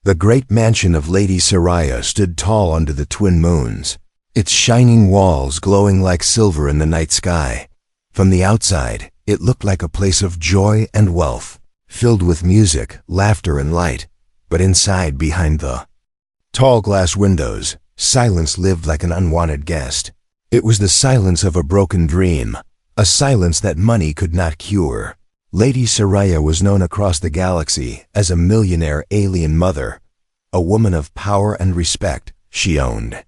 The great mansion of Lady Soraya stood tall under the twin moons, its shining walls glowing like silver in the night sky. From the outside, it looked like a place of joy and wealth, filled with music, laughter, and light. But inside, behind the tall glass windows, silence lived like an unwanted guest. It was the silence of a broken dream, a silence that money could not cure. Lady Soraya was known across the galaxy as a millionaire alien mother, a woman of power and respect. She owned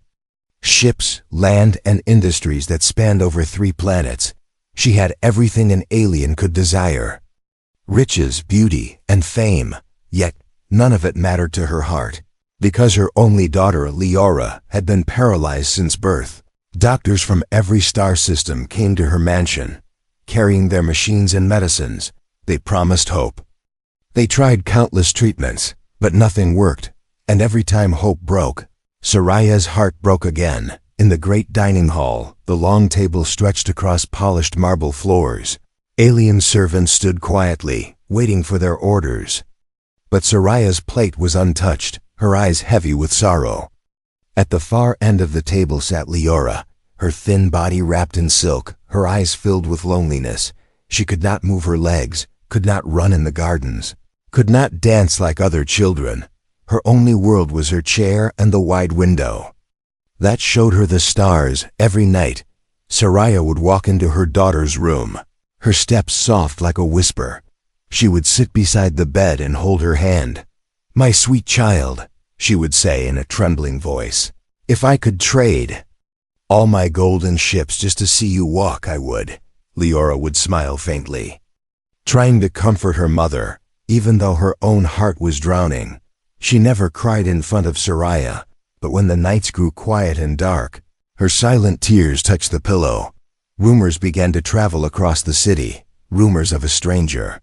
ships, land, and industries that spanned over 3 planets. She had everything an alien could desire: riches, beauty, and fame. Yet none of it mattered to her heart, because her only daughter, Leora, had been paralyzed since birth. Doctors from every star system came to her mansion, carrying their machines and medicines. They promised hope. They tried countless treatments, but nothing worked, and every time hope broke, Soraya's heart broke again. In the great dining hall, the long table stretched across polished marble floors. Alien servants stood quietly, waiting for their orders. But Soraya's plate was untouched, her eyes heavy with sorrow. At the far end of the table sat Leora, her thin body wrapped in silk, her eyes filled with loneliness. She could not move her legs, could not run in the gardens, could not dance like other children. Her only world was her chair and the wide window that showed her the stars. Every night, Soraya would walk into her daughter's room, her steps soft like a whisper. She would sit beside the bed and hold her hand. "My sweet child," she would say in a trembling voice, "if I could trade all my golden ships just to see you walk, I would." Leora would smile faintly, trying to comfort her mother, even though her own heart was drowning. She never cried in front of Soraya, but when the nights grew quiet and dark, her silent tears touched the pillow. Rumors began to travel across the city, rumors of a stranger.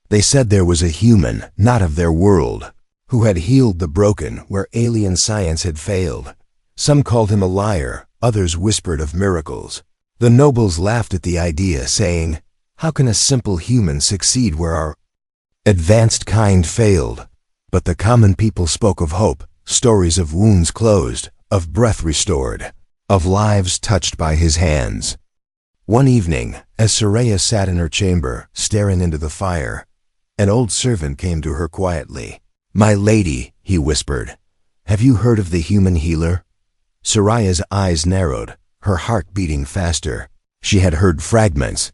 They said there was a human, not of their world, who had healed the broken where alien science had failed. Some called him a liar, others whispered of miracles. The nobles laughed at the idea, saying, "How can a simple human succeed where our advanced kind failed?" But the common people spoke of hope, stories of wounds closed, of breath restored, of lives touched by his hands. One evening, as Soraya sat in her chamber, staring into the fire, an old servant came to her quietly. "My lady," he whispered, "have you heard of the human healer?" Soraya's eyes narrowed, her heart beating faster. She had heard fragments,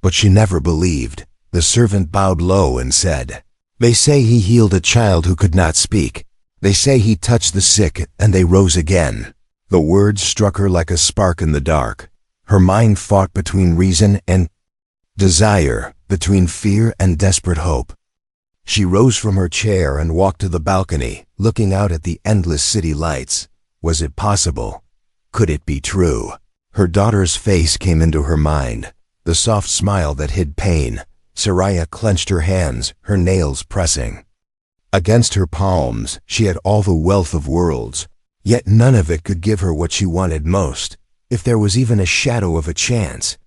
but she never believed. The servant bowed low and said, "They say he healed a child who could not speak. They say he touched the sick and they rose again." The words struck her like a spark in the dark. Her mind fought between reason and desire, between fear and desperate hope. She rose from her chair and walked to the balcony, looking out at the endless city lights. Was it possible? Could it be true? Her daughter's face came into her mind, the soft smile that hid pain. Soraya clenched her hands, her nails pressing against her palms. She had all the wealth of worlds, yet none of it could give her what she wanted most. If there was even a shadow of a chance,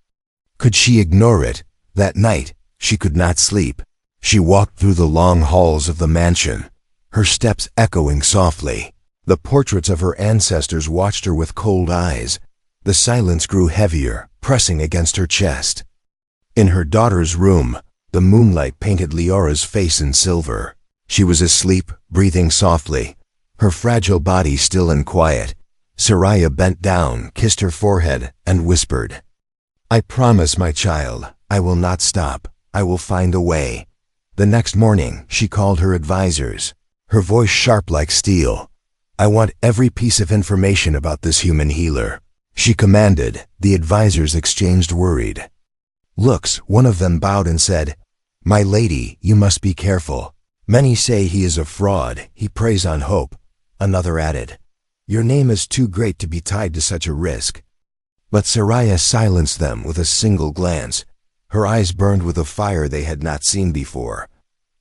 could she ignore it? That night, she could not sleep. She walked through the long halls of the mansion, her steps echoing softly. The portraits of her ancestors watched her with cold eyes. The silence grew heavier, pressing against her chest. In her daughter's room, the moonlight painted Leora's face in silver. She was asleep, breathing softly, her fragile body still and quiet. Soraya bent down, kissed her forehead, and whispered, "I promise, my child, I will not stop. I will find a way." The next morning, she called her advisors, her voice sharp like steel. "I want every piece of information about this human healer," she commanded. The advisors exchanged worried looks. One of them bowed and said, "My lady, you must be careful. Many say he is a fraud, he preys on hope." Another added, "Your name is too great to be tied to such a risk." But Soraya silenced them with a single glance. Her eyes burned with a fire they had not seen before.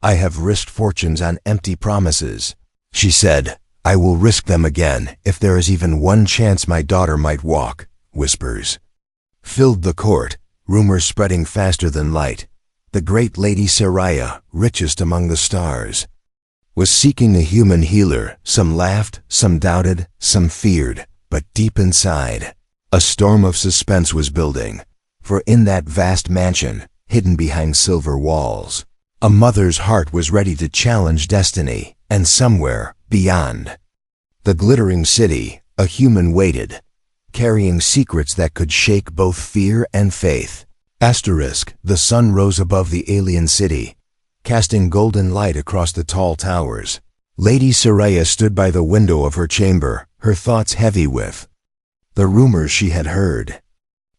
"I have risked fortunes on empty promises," she said. "I will risk them again if there is even one chance my daughter might walk." Whispers filled the court, rumors spreading faster than light. The great Lady Soraya, richest among the stars, was seeking a human healer. Some laughed, some doubted, some feared, but deep inside, a storm of suspense was building. For in that vast mansion, hidden behind silver walls, a mother's heart was ready to challenge destiny, and somewhere beyond the glittering city, a human waited, carrying secrets that could shake both fear and faith. The sun rose above the alien city, casting golden light across the tall towers. Lady Soraya stood by the window of her chamber, her thoughts heavy with the rumors she had heard.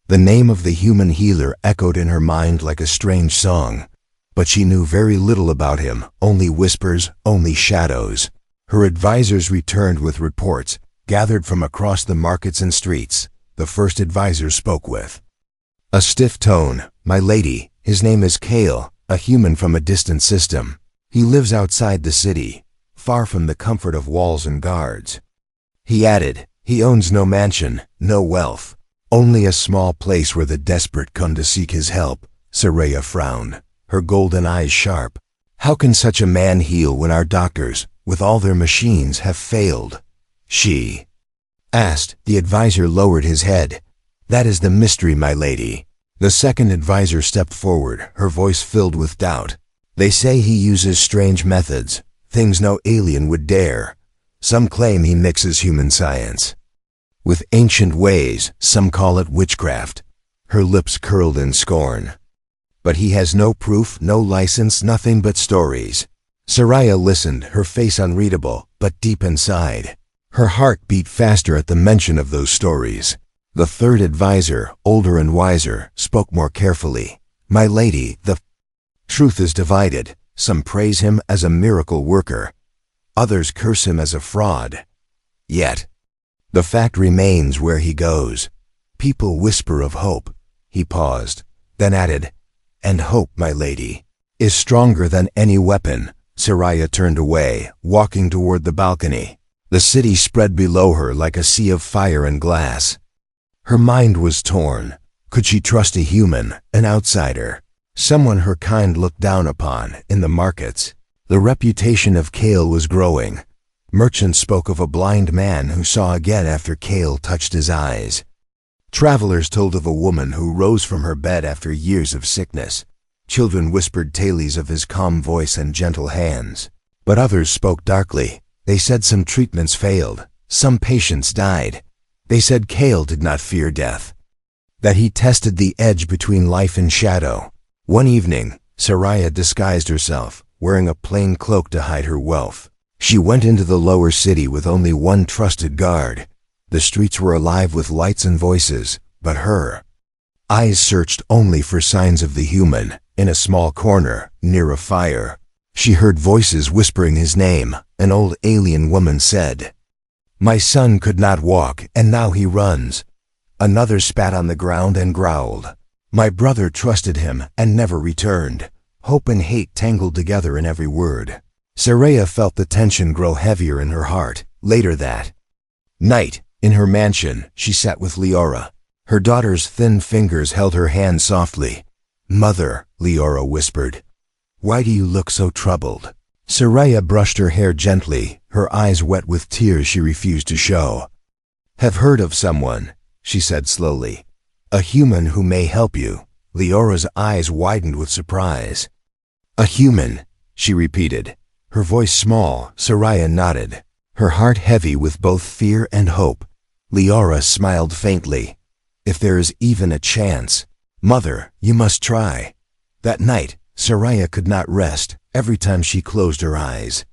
The name of the human healer echoed in her mind like a strange song, but she knew very little about him, only whispers, only shadows. Her advisors returned with reports, gathered from across the markets and streets. The first advisor spoke with a stiff tone. "My lady, his name is Kale, a human from a distant system. He lives outside the city, far from the comfort of walls and guards." He added, "He owns no mansion, no wealth, only a small place where the desperate come to seek his help." Soraya frowned, her golden eyes sharp. "How can such a man heal when our doctors, with all their machines, have failed?" she asked. The advisor lowered his head. "That is the mystery, my lady." The second advisor stepped forward, her voice filled with doubt. "They say he uses strange methods, things no alien would dare. Some claim he mixes human science with ancient ways, some call it witchcraft." Her lips curled in scorn. "But he has no proof, no license, nothing but stories." Soraya listened, her face unreadable, but deep inside, her heart beat faster at the mention of those stories. The third advisor, older and wiser, spoke more carefully. "My lady, the truth is divided. Some praise him as a miracle worker. Others curse him as a fraud. Yet, the fact remains where he goes. People whisper of hope." He paused, then added, "And hope, my lady, is stronger than any weapon." Soraya turned away, walking toward the balcony. The city spread below her like a sea of fire and glass. Her mind was torn. Could she trust a human, an outsider, someone her kind looked down upon in the markets? The reputation of Kale was growing. Merchants spoke of a blind man who saw again after Kale touched his eyes. Travelers told of a woman who rose from her bed after years of sickness. Children whispered tales of his calm voice and gentle hands. But others spoke darkly. They said some treatments failed, some patients died. They said Kale did not fear death, that he tested the edge between life and shadow. One evening, Soraya disguised herself, wearing a plain cloak to hide her wealth. She went into the lower city with only one trusted guard. The streets were alive with lights and voices, but her eyes searched only for signs of the human. In a small corner, near a fire, she heard voices whispering his name. An old alien woman said, "My son could not walk, and now he runs." Another spat on the ground and growled. "My brother trusted him and never returned." Hope and hate tangled together in every word. Soraya felt the tension grow heavier in her heart. Later that night, in her mansion, she sat with Leora. Her daughter's thin fingers held her hand softly. "Mother," Leora whispered, "why do you look so troubled?" Soraya brushed her hair gently, her eyes wet with tears she refused to show. "Have heard of someone," she said slowly. "A human who may help you." Leora's eyes widened with surprise. "A human," she repeated, her voice small. Soraya nodded, her heart heavy with both fear and hope. Leora smiled faintly. "If there is even a chance, Mother, you must try." That night, Soraya could not rest. Every time she closed her eyes,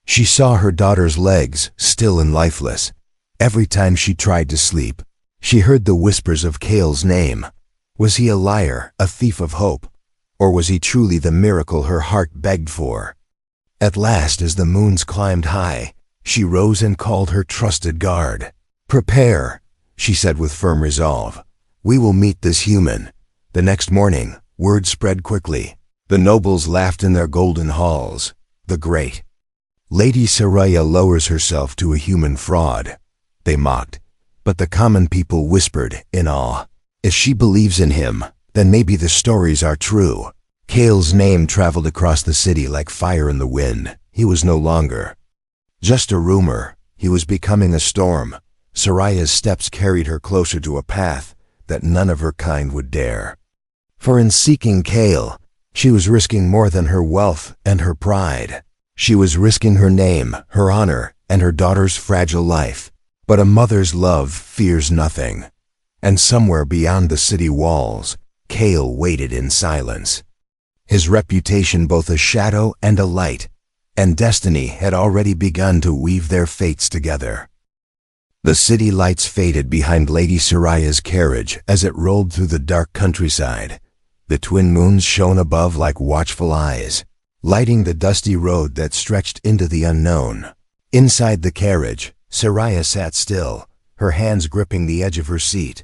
she saw her daughter's legs, still and lifeless. Every time she tried to sleep, she heard the whispers of Kale's name. Was he a liar, a thief of hope? Or was he truly the miracle her heart begged for? At last, as the moons climbed high, she rose and called her trusted guard. "Prepare," she said with firm resolve. "We will meet this human." The next morning, word spread quickly. The nobles laughed in their golden halls. The great Lady Soraya lowers herself to a human fraud. They mocked, but the common people whispered in awe. If she believes in him, then maybe the stories are true. Kale's name traveled across the city like fire in the wind. he was no longer just a rumor. He was becoming a storm. Soraya's steps carried her closer to a path that none of her kind would dare. For in seeking Kale, she was risking more than her wealth and her pride. She was risking her name, her honor, and her daughter's fragile life. But a mother's love fears nothing. And somewhere beyond the city walls, Kale waited in silence. His reputation both a shadow and a light, and destiny had already begun to weave their fates together. The city lights faded behind Lady Soraya's carriage as it rolled through the dark countryside. The twin moons shone above like watchful eyes, lighting the dusty road that stretched into the unknown. Inside the carriage, Soraya sat still, her hands gripping the edge of her seat.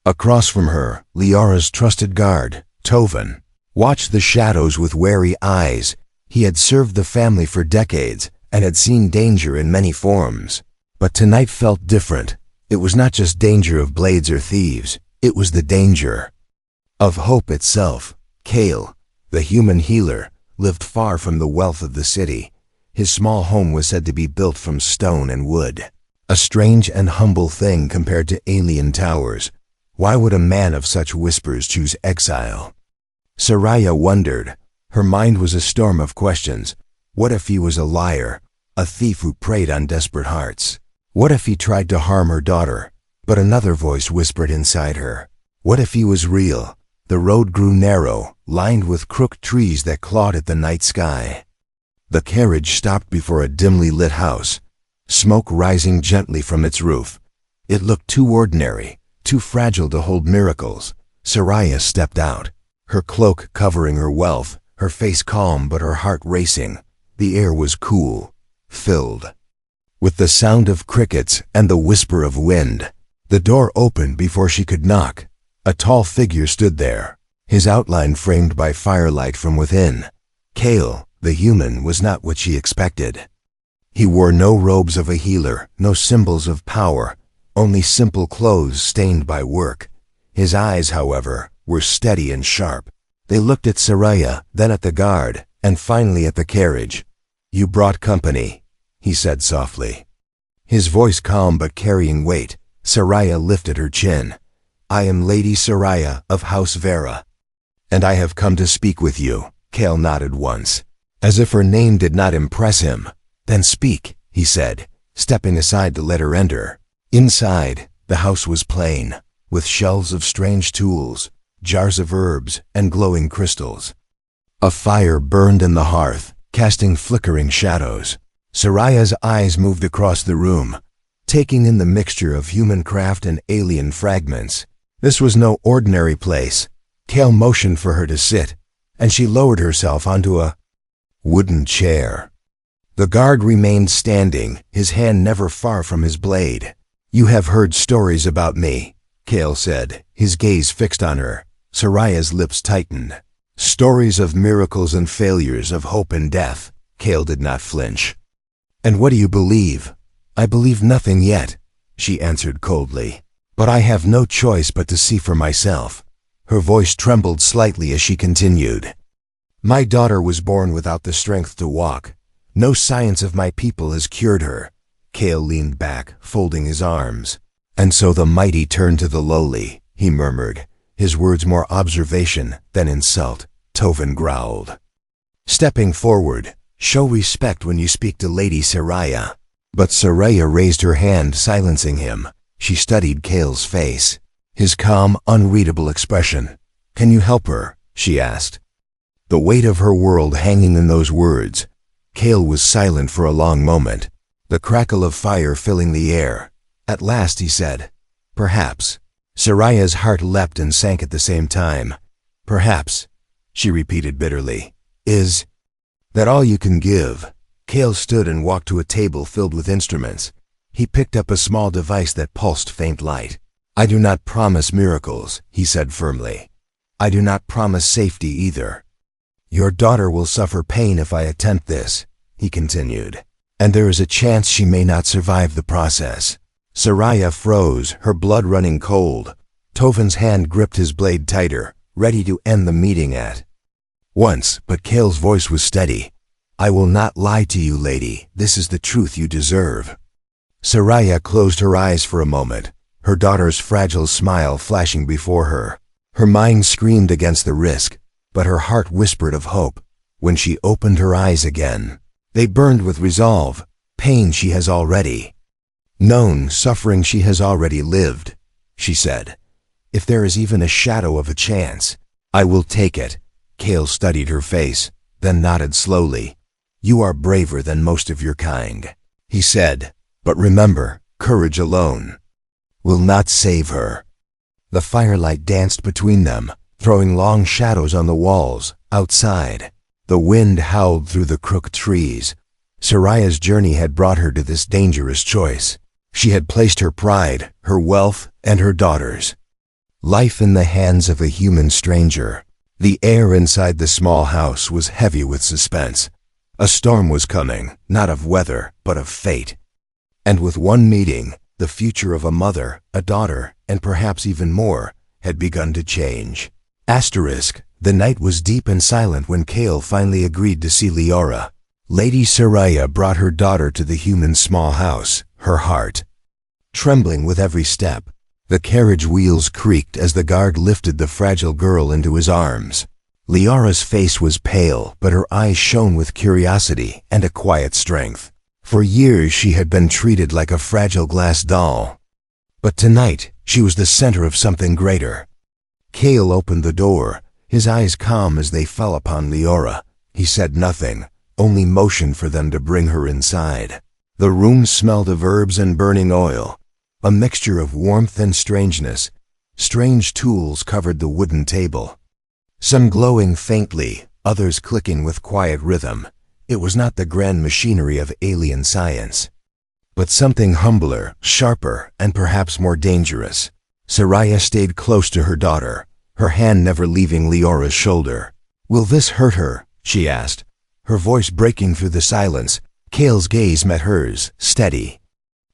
Across from her, Liara's trusted guard, Tovan, watched the shadows with wary eyes. He had served the family for decades and had seen danger in many forms. But tonight felt different. It was not just danger of blades or thieves. It was the danger of hope itself. Kale, the human healer, lived far from the wealth of the city. His small home was said to be built from stone and wood. A strange and humble thing compared to alien towers. Why would a man of such whispers choose exile? Soraya wondered. Her mind was a storm of questions. What if he was a liar, a thief who preyed on desperate hearts? What if he tried to harm her daughter? But another voice whispered inside her. What if he was real? The road grew narrow, lined with crooked trees that clawed at the night sky. The carriage stopped before a dimly lit house, smoke rising gently from its roof. It looked too ordinary, too fragile to hold miracles. Soraya stepped out, her cloak covering her wealth, her face calm but her heart racing. The air was cool, filled with the sound of crickets and the whisper of wind. The door opened before she could knock. A tall figure stood there, his outline framed by firelight from within. Kale, the human, was not what she expected. He wore no robes of a healer, no symbols of power, only simple clothes stained by work. His eyes, however, were steady and sharp. They looked at Soraya, then at the guard, and finally at the carriage. "You brought company," he said softly. His voice calm but carrying weight. Soraya lifted her chin. "I am Lady Soraya of House Vera, and I have come to speak with you." Kale nodded once, as if her name did not impress him. "Then speak," he said, stepping aside to let her enter. Inside, the house was plain, with shelves of strange tools, jars of herbs, and glowing crystals. A fire burned in the hearth, casting flickering shadows. Soraya's eyes moved across the room, taking in the mixture of human craft and alien fragments. This was no ordinary place. Kale motioned for her to sit, and she lowered herself onto a wooden chair. The guard remained standing, his hand never far from his blade. "You have heard stories about me," Kale said, his gaze fixed on her. Soraya's lips tightened. "Stories of miracles and failures, of hope and death." Kale did not flinch. "And what do you believe?" "I believe nothing yet," she answered coldly. "But I have no choice but to see for myself." Her voice trembled slightly as she continued. "My daughter was born without the strength to walk. No science of my people has cured her." Kale leaned back, folding his arms. "And so the mighty turn to the lowly," he murmured, his words more observation than insult. Tovan growled. Stepping forward, "Show respect when you speak to Lady Soraya." But Soraya raised her hand, silencing him. She studied Kale's face, his calm, unreadable expression. "Can you help her?" she asked. The weight of her world hanging in those words. Kale was silent for a long moment, the crackle of fire filling the air. At last he said, "Perhaps." Soraya's heart leapt and sank at the same time. "Perhaps," she repeated bitterly. "Is that all you can give?" Kale stood and walked to a table filled with instruments. He picked up a small device that pulsed faint light. "I do not promise miracles," he said firmly. "I do not promise safety either. Your daughter will suffer pain if I attempt this," he continued, "and there is a chance she may not survive the process." Soraya froze, her blood running cold. Tovan's hand gripped his blade tighter, ready to end the meeting at once, but Kale's voice was steady. I will not lie to you, lady. This is the truth you deserve. Soraya closed her eyes for a moment, her daughter's fragile smile flashing before her. Her mind screamed against the risk, but her heart whispered of hope. When she opened her eyes again, they burned with resolve. Pain she has already known, suffering she has already lived, she said. If there is even a shadow of a chance, I will take it. Kale studied her face, then nodded slowly. You are braver than most of your kind, he said. But remember, courage alone will not save her. The firelight danced between them, throwing long shadows on the walls. Outside, the wind howled through the crooked trees. Soraya's journey had brought her to this dangerous choice. She had placed her pride, her wealth, and her daughter's life in the hands of a human stranger. The air inside the small house was heavy with suspense. A storm was coming, not of weather, but of fate. And with one meeting, the future of a mother, a daughter, and perhaps even more, had begun to change. The night was deep and silent when Kale finally agreed to see Leora. Lady Soraya brought her daughter to the human small house, her heart trembling with every step. The carriage wheels creaked as the guard lifted the fragile girl into his arms. Leora's face was pale, but her eyes shone with curiosity and a quiet strength. For years she had been treated like a fragile glass doll. But tonight, she was the center of something greater. Kale opened the door, his eyes calm as they fell upon Leora. He said nothing, only motioned for them to bring her inside. The room smelled of herbs and burning oil, a mixture of warmth and strangeness. Strange tools covered the wooden table, some glowing faintly, others clicking with quiet rhythm. It was not the grand machinery of alien science, but something humbler, sharper, and perhaps more dangerous. Soraya stayed close to her daughter, her hand never leaving Leora's shoulder. Will this hurt her? She asked, her voice breaking through the silence. Kale's gaze met hers, steady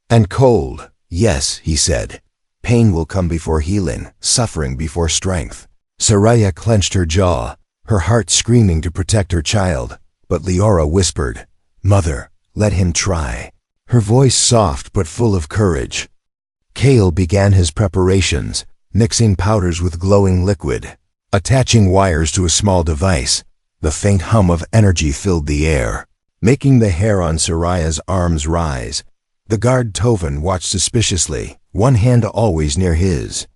and cold. Yes, he said. Pain will come before healing, suffering before strength. Soraya clenched her jaw, her heart screaming to protect her child. But Leora whispered, Mother, let him try. Her voice soft but full of courage. Kale began his preparations, mixing powders with glowing liquid, attaching wires to a small device. The faint hum of energy filled the air, making the hair on Soraya's arms rise. The guard Tovan watched suspiciously, one hand always near his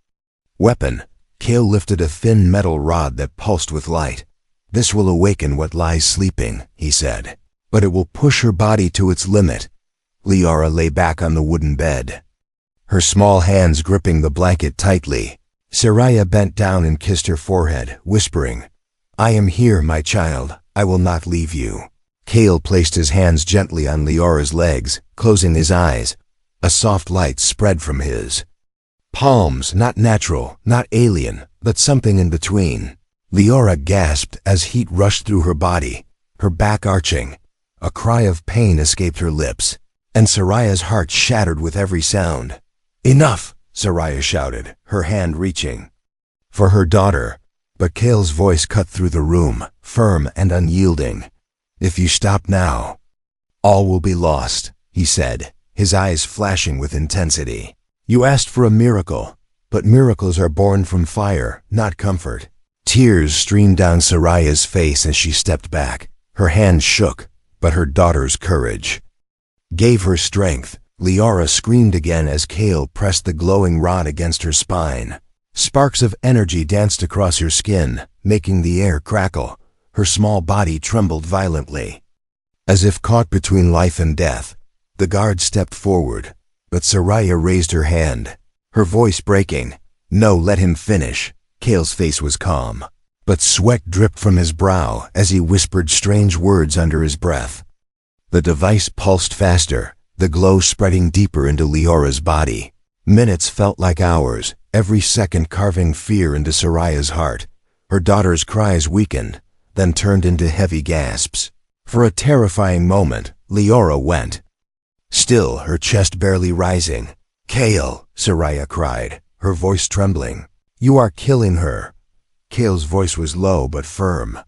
weapon. Kale lifted a thin metal rod that pulsed with light. This will awaken what lies sleeping, he said, but it will push her body to its limit. Leora lay back on the wooden bed, her small hands gripping the blanket tightly. Soraya bent down and kissed her forehead, whispering, I am here, my child. I will not leave you. Kale placed his hands gently on Leora's legs, closing his eyes. A soft light spread from his palms, not natural, not alien, but something in between. Leora gasped as heat rushed through her body, her back arching. A cry of pain escaped her lips, and Soraya's heart shattered with every sound. Enough, Soraya shouted, her hand reaching for her daughter. But Kale's voice cut through the room, firm and unyielding. If you stop now, all will be lost, he said, his eyes flashing with intensity. You asked for a miracle, but miracles are born from fire, not comfort. Tears streamed down Soraya's face as she stepped back. Her hand shook, but her daughter's courage gave her strength. Leora screamed again as Kale pressed the glowing rod against her spine. Sparks of energy danced across her skin, making the air crackle. Her small body trembled violently, as if caught between life and death. The guard stepped forward, but Soraya raised her hand, her voice breaking. No, let him finish. Kale's face was calm, but sweat dripped from his brow as he whispered strange words under his breath. The device pulsed faster, the glow spreading deeper into Leora's body. Minutes felt like hours, every second carving fear into Soraya's heart. Her daughter's cries weakened, then turned into heavy gasps. For a terrifying moment, Leora went still, her chest barely rising. Kale, Soraya cried, her voice trembling. You are killing her. Kale's voice was low but firm.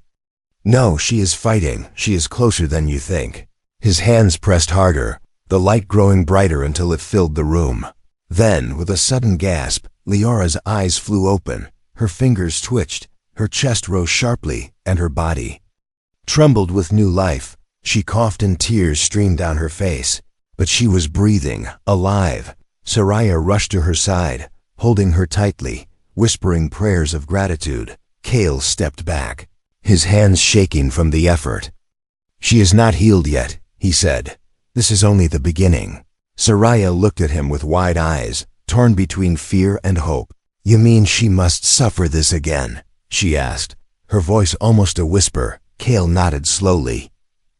No, she is fighting. She is closer than you think. His hands pressed harder, the light growing brighter until it filled the room. Then, with a sudden gasp, Leora's eyes flew open. Her fingers twitched, her chest rose sharply, and her body trembled with new life. She coughed and tears streamed down her face. But she was breathing, alive. Soraya rushed to her side, holding her tightly, whispering prayers of gratitude. Kale stepped back, his hands shaking from the effort. "She is not healed yet," he said. "This is only the beginning." Soraya looked at him with wide eyes, torn between fear and hope. "You mean she must suffer this again?" she asked, her voice almost a whisper. Kale nodded slowly.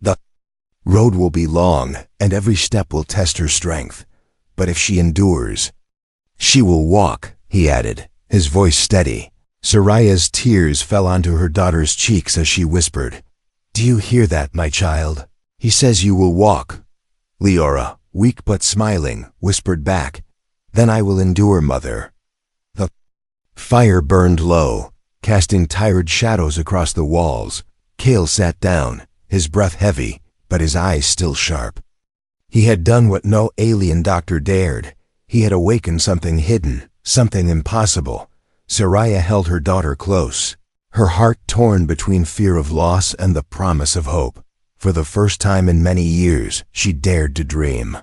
"The road will be long, and every step will test her strength. But if she endures, she will walk," he added, his voice steady. Soraya's tears fell onto her daughter's cheeks as she whispered, "Do you hear that, my child? He says you will walk." Leora, weak but smiling, whispered back, "Then I will endure, mother." The fire burned low, casting tired shadows across the walls. Kale sat down, his breath heavy, but his eyes still sharp. He had done what no alien doctor dared. He had awakened something hidden, something impossible. Soraya held her daughter close, her heart torn between fear of loss and the promise of hope. For the first time in many years, she dared to dream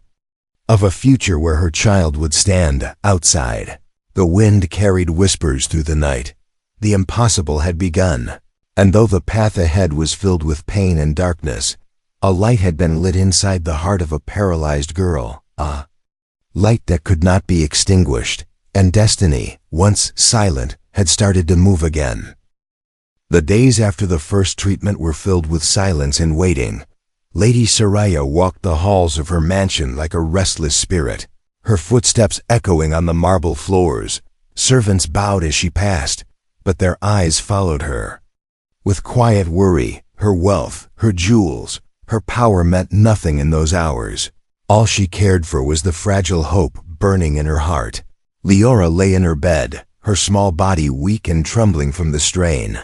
of a future where her child would stand outside. The wind carried whispers through the night. The impossible had begun, and though the path ahead was filled with pain and darkness, a light had been lit inside the heart of a paralyzed girl, a light that could not be extinguished, and destiny, once silent, had started to move again. The days after the first treatment were filled with silence and waiting. Lady Soraya walked the halls of her mansion like a restless spirit, her footsteps echoing on the marble floors. Servants bowed as she passed, but their eyes followed her with quiet worry. Her wealth, her jewels, her power meant nothing in those hours. All she cared for was the fragile hope burning in her heart. Leora lay in her bed, her small body weak and trembling from the strain.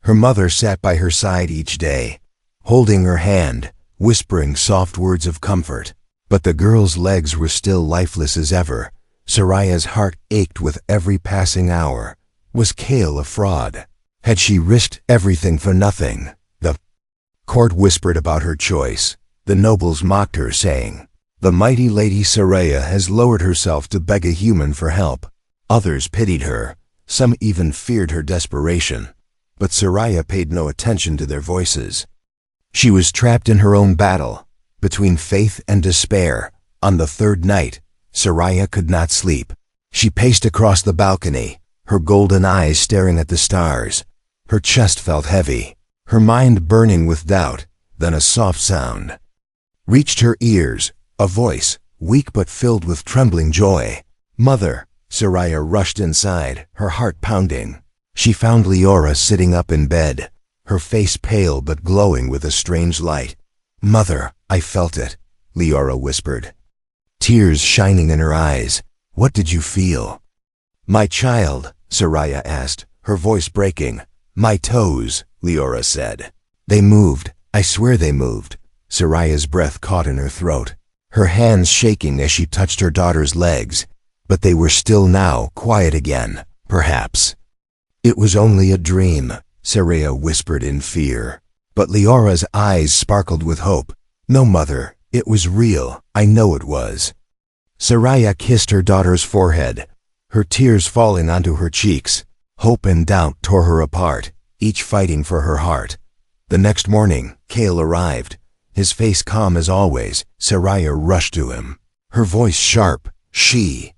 Her mother sat by her side each day, holding her hand, whispering soft words of comfort. But the girl's legs were still lifeless as ever. Soraya's heart ached with every passing hour. Was Kale a fraud? Had she risked everything for nothing? The court whispered about her choice. The nobles mocked her, saying, "The mighty Lady Soraya has lowered herself to beg a human for help." Others pitied her. Some even feared her desperation. But Soraya paid no attention to their voices. She was trapped in her own battle, between faith and despair. On the third night, Soraya could not sleep. She paced across the balcony, her golden eyes staring at the stars. Her chest felt heavy, her mind burning with doubt. Then a soft sound reached her ears, a voice, weak but filled with trembling joy. "Mother!" Soraya rushed inside, her heart pounding. She found Leora sitting up in bed, her face pale but glowing with a strange light. "Mother, I felt it," Leora whispered, tears shining in her eyes. "What did you feel?" "My child," Soraya asked, her voice breaking. "My toes," Leora said. "They moved. I swear they moved." Soraya's breath caught in her throat, her hands shaking as she touched her daughter's legs. But they were still now, quiet again. Perhaps it was only a dream, Soraya whispered in fear. But Leora's eyes sparkled with hope. "No, mother, it was real. I know it was." Soraya kissed her daughter's forehead, her tears falling onto her cheeks. Hope and doubt tore her apart, each fighting for her heart. The next morning, Kale arrived, his face calm as always. Soraya rushed to him, her voice sharp. She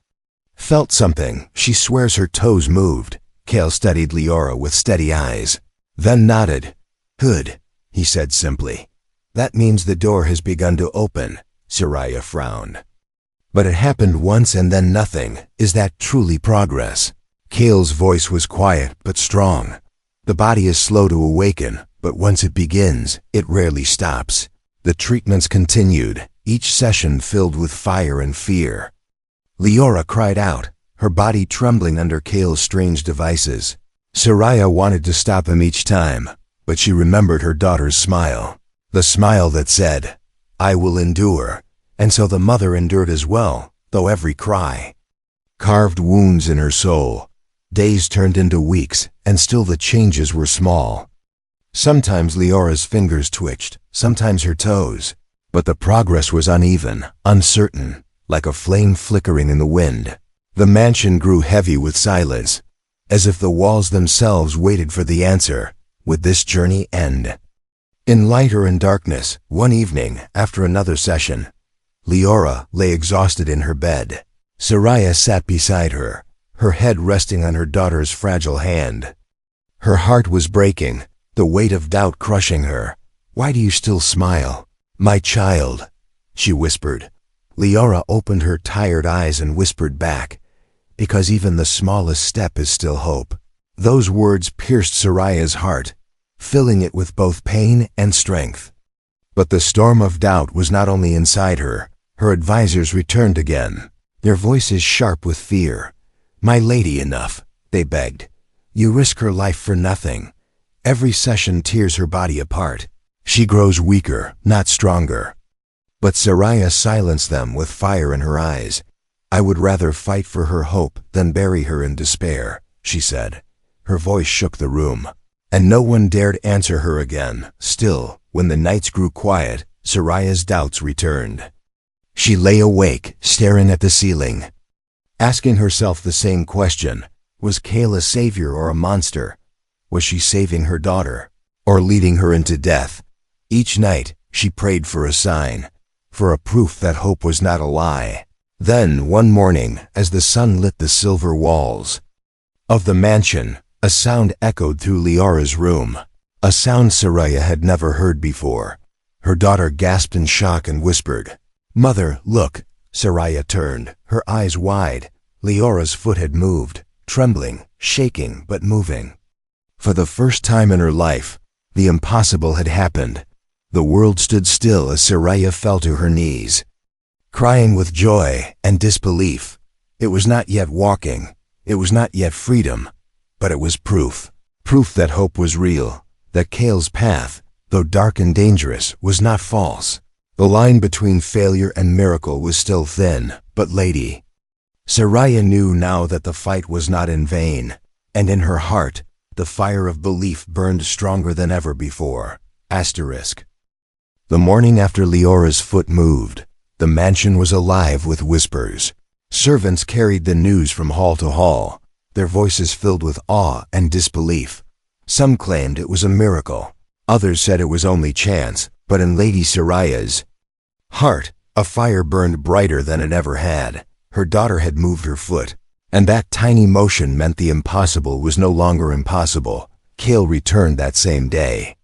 felt something. "She swears her toes moved." Kale studied Leora with steady eyes, then nodded. "Good," he said simply. "That means the door has begun to open." Soraya frowned. "But it happened once and then nothing. Is that truly progress?" Kale's voice was quiet but strong. "The body is slow to awaken, but once it begins, it rarely stops." The treatments continued, each session filled with fire and fear. Leora cried out, her body trembling under Kale's strange devices. Soraya wanted to stop him each time, But she remembered her daughter's smile. The smile that said, "I will endure." And so the mother endured as well, though every cry carved wounds in her soul. Days turned into weeks, and still the changes were small. Sometimes Leora's fingers twitched, sometimes her toes, but the progress was uneven, uncertain, like a flame flickering in the wind. The mansion grew heavy with silence, as if the walls themselves waited for the answer. Would this journey end? In light or in darkness, one evening, after another session, Leora lay exhausted in her bed. Soraya sat beside her, her head resting on her daughter's fragile hand. Her heart was breaking, the weight of doubt crushing her. "Why do you still smile, my child?" she whispered. Leora opened her tired eyes and whispered back, "Because even the smallest step is still hope." Those words pierced Soraya's heart, filling it with both pain and strength. But the storm of doubt was not only inside her. Her advisors returned again, their voices sharp with fear. "My lady, enough," they begged. "You risk her life for nothing. Every session tears her body apart. She grows weaker, not stronger." But Soraya silenced them with fire in her eyes. "I would rather fight for her hope than bury her in despair," she said. Her voice shook the room, and no one dared answer her again. Still, when the nights grew quiet, Soraya's doubts returned. She lay awake, staring at the ceiling, asking herself the same question. Was Kale a savior or a monster? Was she saving her daughter, or leading her into death? Each night, she prayed for a sign, for a proof that hope was not a lie. Then, one morning, as the sun lit the silver walls of the mansion, a sound echoed through Leora's room, a sound Soraya had never heard before. Her daughter gasped in shock and whispered, "Mother, look." Soraya turned, her eyes wide. Leora's foot had moved, trembling, shaking, but moving. For the first time in her life, the impossible had happened. The world stood still as Soraya fell to her knees, crying with joy and disbelief. It was not yet walking, it was not yet freedom, but it was proof. Proof that hope was real, that Kale's path, though dark and dangerous, was not false. The line between failure and miracle was still thin, but Lady Soraya knew now that the fight was not in vain, and in her heart, the fire of belief burned stronger than ever before. Asterisk. The morning after Leora's foot moved, the mansion was alive with whispers. Servants carried the news from hall to hall, their voices filled with awe and disbelief. Some claimed it was a miracle, others said it was only chance, but in Lady Soraya's heart, a fire burned brighter than it ever had. Her daughter had moved her foot, and that tiny motion meant the impossible was no longer impossible. Kale returned that same day,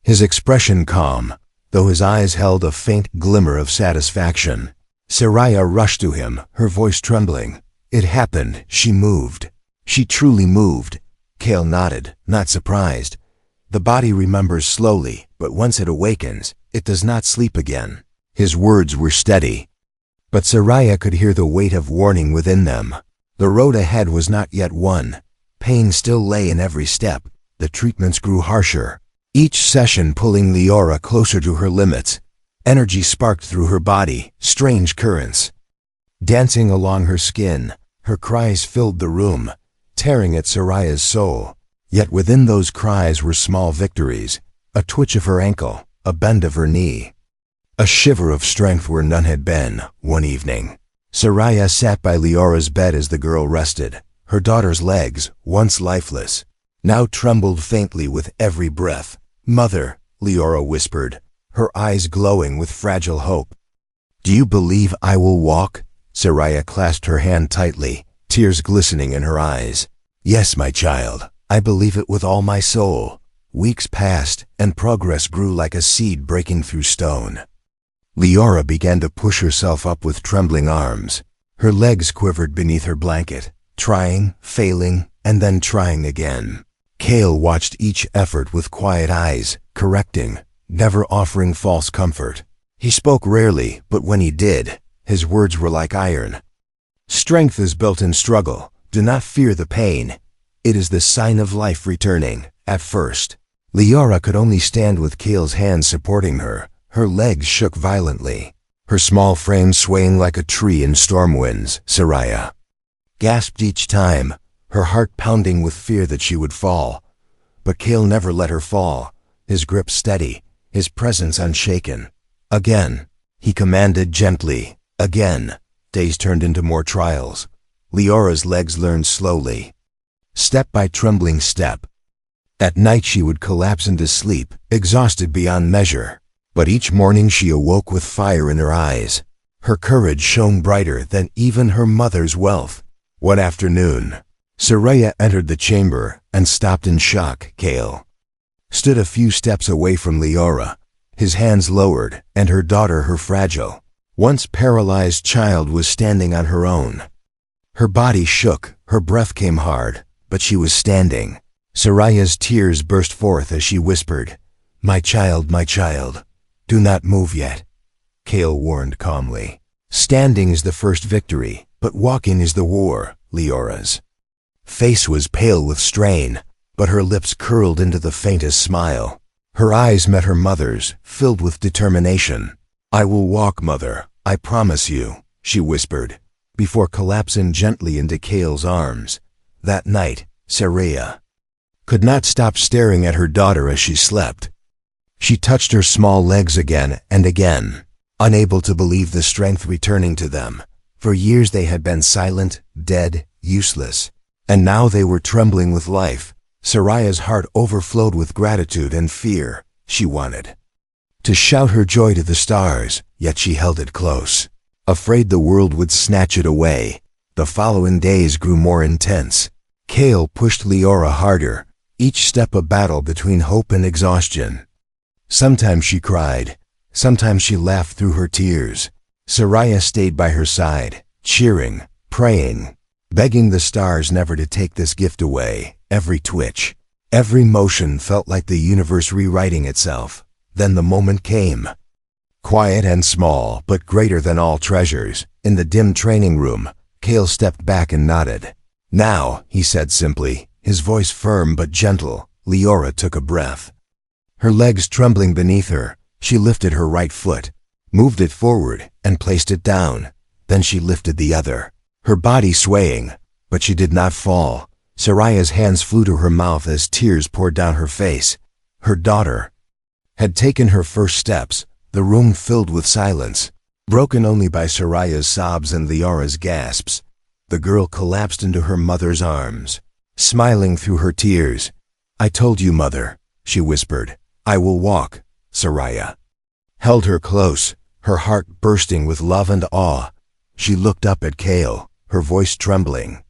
his expression calm, though his eyes held a faint glimmer of satisfaction. Soraya rushed to him, her voice trembling. It happened. She moved. She truly moved. Kale nodded, not surprised. The body remembers slowly, but once it awakens, it does not sleep again. His words were steady, but Soraya could hear the weight of warning within them. The road ahead was not yet won. Pain still lay in every step. The treatments grew harsher, each session pulling Leora closer to her limits. Energy sparked through her body, strange currents dancing along her skin. Her cries filled the room, tearing at Soraya's soul. Yet within those cries were small victories, a twitch of her ankle, a bend of her knee, a shiver of strength where none had been. One evening, Soraya sat by Leora's bed as the girl rested. Her daughter's legs, once lifeless, now trembled faintly with every breath. "Mother," Leora whispered, her eyes glowing with fragile hope. "Do you believe I will walk?" Soraya clasped her hand tightly, tears glistening in her eyes. "Yes, my child, I believe it with all my soul." Weeks passed, and progress grew like a seed breaking through stone. Leora began to push herself up with trembling arms. Her legs quivered beneath her blanket, trying, failing, and then trying again. Kale watched each effort with quiet eyes, correcting, never offering false comfort. He spoke rarely, but when he did, his words were like iron. "Strength is built in struggle. Do not fear the pain. It is the sign of life returning. At first, Leora could only stand with Kale's hands supporting her. Her legs shook violently, her small frame swaying like a tree in storm winds. Soraya gasped each time, her heart pounding with fear that she would fall. But Kale never let her fall, his grip steady, his presence unshaken. Again, he commanded gently. Again, days turned into more trials. Leora's legs learned slowly, step by trembling step. At night she would collapse into sleep, exhausted beyond measure. But each morning she awoke with fire in her eyes. Her courage shone brighter than even her mother's wealth. One afternoon, Soraya entered the chamber and stopped in shock. Kale stood a few steps away from Leora, his hands lowered, and her daughter, her fragile, once paralyzed child, was standing on her own. Her body shook, her breath came hard, but she was standing. Soraya's tears burst forth as she whispered, my child, do not move yet." Kale warned calmly. "Standing is the first victory, but walking is the war." Leora's face was pale with strain, but her lips curled into the faintest smile. Her eyes met her mother's, filled with determination. "I will walk, Mother, I promise you," she whispered, before collapsing gently into Kale's arms. That night, Soraya could not stop staring at her daughter as she slept. She touched her small legs again and again, unable to believe the strength returning to them. For years they had been silent, dead, useless, and now they were trembling with life. Soraya's heart overflowed with gratitude and fear. She wanted to shout her joy to the stars, yet she held it close, afraid the world would snatch it away. The following days grew more intense. Kale pushed Leora harder, each step a battle between hope and exhaustion. Sometimes she cried, sometimes she laughed through her tears. Soraya stayed by her side, cheering, praying, begging the stars never to take this gift away. Every twitch, every motion felt like the universe rewriting itself. Then the moment came. Quiet and small, but greater than all treasures. In the dim training room, Kale stepped back and nodded. "Now," he said simply, his voice firm but gentle. Leora took a breath. Her legs trembling beneath her, she lifted her right foot, moved it forward, and placed it down. Then she lifted the other, her body swaying, but she did not fall. Soraya's hands flew to her mouth as tears poured down her face. Her daughter had taken her first steps. The room filled with silence, broken only by Soraya's sobs and Leora's gasps. The girl collapsed into her mother's arms, smiling through her tears. "I told you, Mother," she whispered. "I will walk." Soraya held her close, her heart bursting with love and awe. She looked up at Kale, her voice trembling.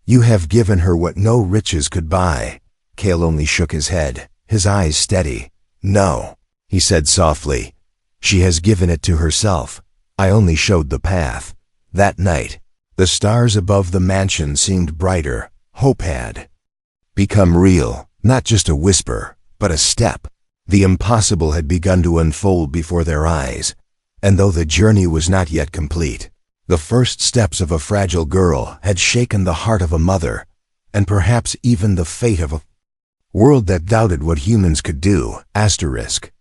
"You have given her what no riches could buy." Kale only shook his head, his eyes steady. "No," he said softly. "She has given it to herself. I only showed the path." That night, the stars above the mansion seemed brighter. Hope had become real, not just a whisper, but a step. The impossible had begun to unfold before their eyes, and though the journey was not yet complete, the first steps of a fragile girl had shaken the heart of a mother, and perhaps even the fate of a world that doubted what humans could do. Asterisk.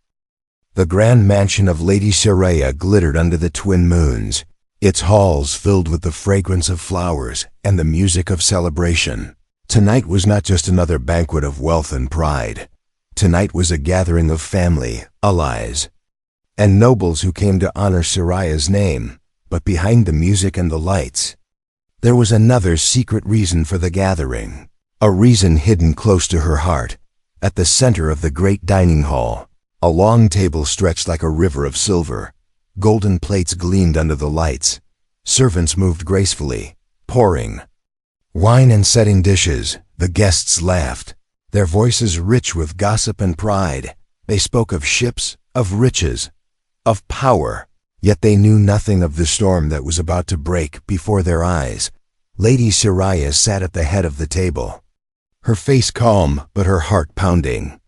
The grand mansion of Lady Soraya glittered under the twin moons, its halls filled with the fragrance of flowers and the music of celebration. Tonight was not just another banquet of wealth and pride. Tonight was a gathering of family, allies, and nobles who came to honor Soraya's name. But behind the music and the lights, there was another secret reason for the gathering, a reason hidden close to her heart. At the center of the great dining hall, a long table stretched like a river of silver. Golden plates gleamed under the lights. Servants moved gracefully, pouring wine and setting dishes. The guests laughed, their voices rich with gossip and pride. They spoke of ships, of riches, of power, yet they knew nothing of the storm that was about to break before their eyes. Lady Soraya sat at the head of the table, her face calm but her heart pounding.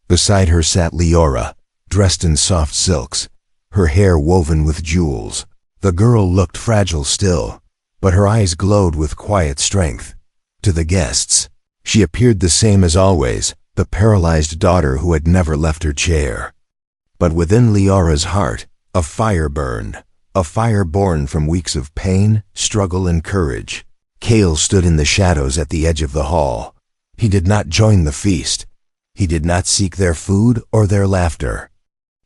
Beside her sat Leora, dressed in soft silks, her hair woven with jewels. The girl looked fragile still, but her eyes glowed with quiet strength. To the guests, she appeared the same as always, the paralyzed daughter who had never left her chair. But within Leora's heart, a fire burned, a fire born from weeks of pain, struggle, and courage. Cale stood in the shadows at the edge of the hall. He did not join the feast. He did not seek their food or their laughter.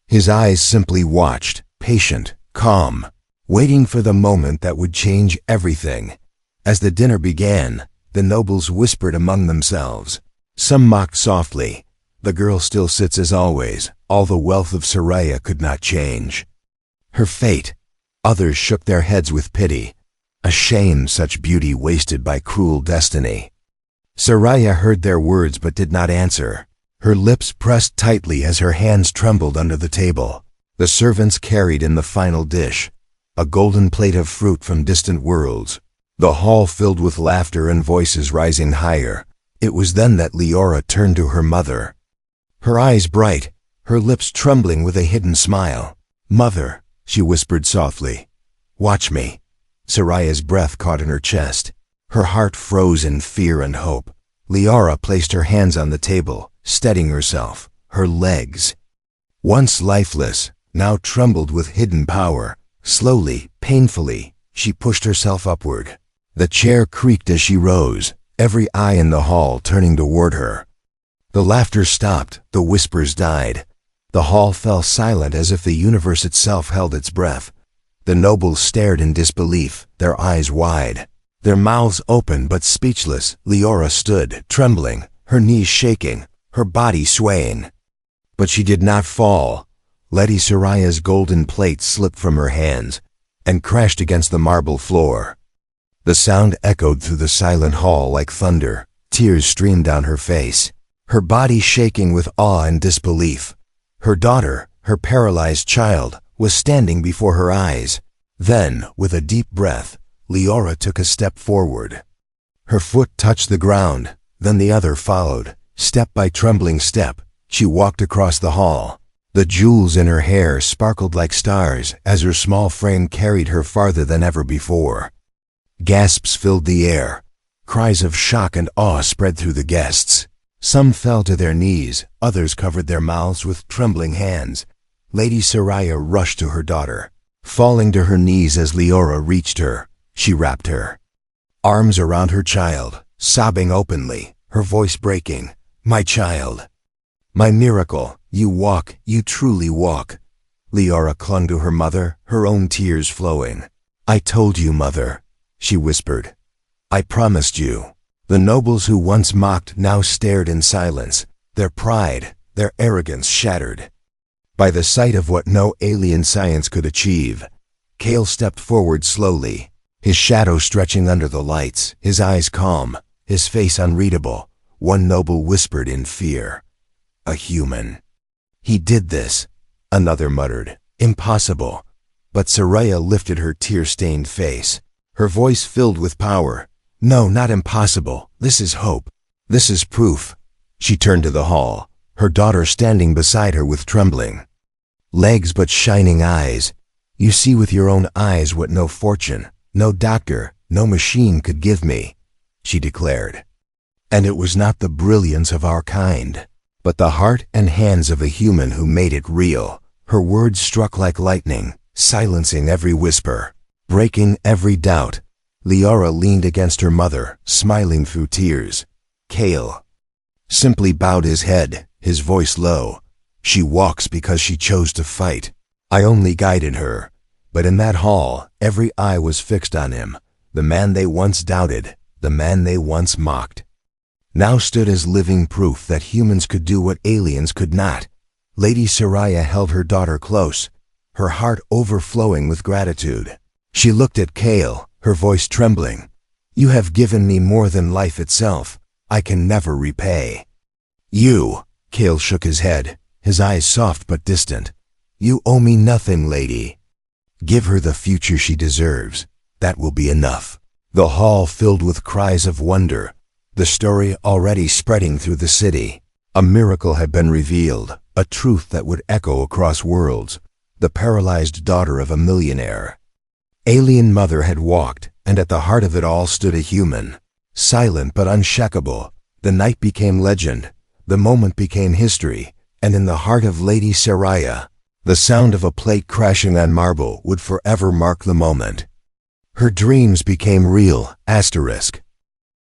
His eyes simply watched, patient, calm, waiting for the moment that would change everything. As the dinner began, the nobles whispered among themselves. Some mocked softly. The girl still sits as always. All the wealth of Soraya could not change her fate. Others shook their heads with pity. A shame such beauty wasted by cruel destiny. Soraya heard their words but did not answer. Her lips pressed tightly as her hands trembled under the table. The servants carried in the final dish, a golden plate of fruit from distant worlds. The hall filled with laughter and voices rising higher. It was then that Leora turned to her mother. Her eyes bright, her lips trembling with a hidden smile. "Mother," she whispered softly, "watch me." Soraya's breath caught in her chest. Her heart froze in fear and hope. Leora placed her hands on the table, steadying herself. Her legs, once lifeless, now trembled with hidden power. Slowly, painfully, she pushed herself upward. The chair creaked as she rose, every eye in the hall turning toward her. The laughter stopped, the whispers died. The hall fell silent as if the universe itself held its breath. The nobles stared in disbelief, their eyes wide, their mouths open but speechless. Leora stood, trembling, her knees shaking, her body swaying. But she did not fall. Lady Soraya's golden plate slipped from her hands and crashed against the marble floor. The sound echoed through the silent hall like thunder. Tears streamed down her face, her body shaking with awe and disbelief. Her daughter, her paralyzed child, was standing before her eyes. Then, with a deep breath, Leora took a step forward. Her foot touched the ground, then the other followed. Step by trembling step, she walked across the hall. The jewels in her hair sparkled like stars as her small frame carried her farther than ever before. Gasps filled the air. Cries of shock and awe spread through the guests. Some fell to their knees, others covered their mouths with trembling hands. Lady Soraya rushed to her daughter. Falling to her knees as Leora reached her, she wrapped her arms around her child, sobbing openly, her voice breaking. "My child, my miracle, you walk, you truly walk." Leora clung to her mother, her own tears flowing. "I told you, mother," she whispered. "I promised you." The nobles who once mocked now stared in silence, their pride, their arrogance shattered by the sight of what no alien science could achieve. Cale stepped forward slowly, his shadow stretching under the lights, his eyes calm, his face unreadable. One noble whispered in fear, "A human." "He did this," another muttered. "Impossible." But Soraya lifted her tear-stained face, her voice filled with power. "No, not impossible. This is hope. This is proof." She turned to the hall, her daughter standing beside her with trembling legs but shining eyes. "You see with your own eyes what no fortune, no doctor, no machine could give me," she declared. "And it was not the brilliance of our kind, but the heart and hands of a human who made it real." Her words struck like lightning, silencing every whisper, breaking every doubt. Leora leaned against her mother, smiling through tears. Cale simply bowed his head, his voice low. "She walks because she chose to fight. I only guided her." But in that hall, every eye was fixed on him. The man they once doubted, the man they once mocked, now stood as living proof that humans could do what aliens could not. Lady Soraya held her daughter close, her heart overflowing with gratitude. She looked at Cale, her voice trembling. "You have given me more than life itself. I can never repay." "You," Cale shook his head, his eyes soft but distant. "You owe me nothing, lady. Give her the future she deserves. That will be enough." The hall filled with cries of wonder, the story already spreading through the city. A miracle had been revealed, a truth that would echo across worlds. The paralyzed daughter of a millionaire. Alien mother had walked, and at the heart of it all stood a human. Silent but unshakable, the night became legend. The moment became history, and in the heart of Lady Saraya, the sound of a plate crashing on marble would forever mark the moment. Her dreams became real, asterisk.